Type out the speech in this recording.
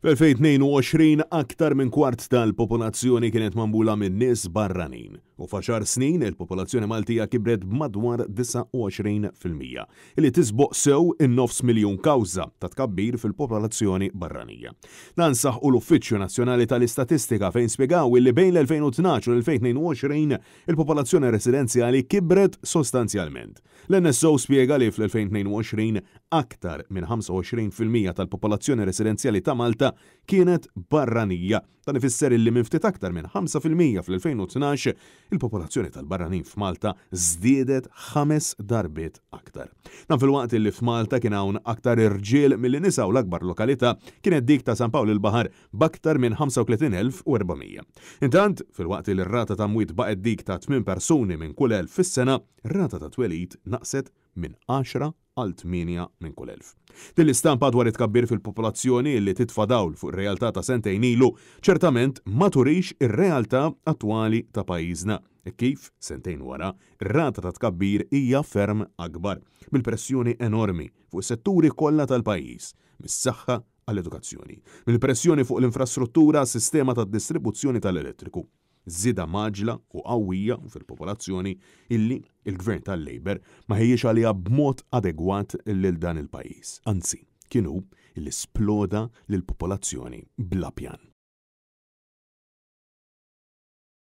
Fl-2022 aktar minn kwart tal-popolazzjoni kienet mambula minn nies barranin u f'għaxar snin il-popolazzjoni Maltija kibret b'madwar 29% illi tisboq sew in-nofs miljun kawża ta' tkabbir fil-popolazzjoni barranija. Dan saħħu l-Uffiċċju Nazzjonali tal-Istatistika fejn spjegaw illi bejn l-2012 u l-2022 il-popolazzjoni residenzjali kibret sostanzjalment. L-NSO spjega li fl-2022 aktar minn 25% tal-popolazzjoni residenzjali ta' Malta kienet barranija. Dan ifisser illi minn ftit aktar minn 5% fl-2012 il-popolazzjoni tal-barranin f'Malta żdiedet 5 darbiet aktar. Dan fil-waqt illi f'Malta kien hawn aktar irġiel milli nisa u l-akbar lokalità kienet dik ta' San Pawl il-Baħar b'aktar minn 35,400. Intant, fil-waqt li r-rata ta' mwiet baqgħet dik ta' 8 persuni minn kull 1000 fis-sena, r-rata ta' twelid naqset minn 10 għal 8 minn kull 1000. Din l-istampa dwar it-tkabbir fil-popolazzjoni li titfa' dawl fuq ir-realtà ta' sentejn ilu ċertament ma turix ir-realtà attwali ta' pajjiżna. Kif sentejn wara, ir-rata ta' tkabbir hija ferm akbar, bil-pressjoni enormi fuq is-setturi kollha tal-pajjiż, mis-saħħa għall-edukazzjoni, mill-pressjoni fuq l-infrastruttura s-sistema tad-distribuzzjoni tal-elettriku. Żieda maġla u qawwija fil-popolazzjoni illi il-gvern tal-Labor ma ħejjiex għaliha b'mod adegwat lil dan il-pajjiż. Anzi, kienu illi sploda lill-popolazzjoni bla pjan.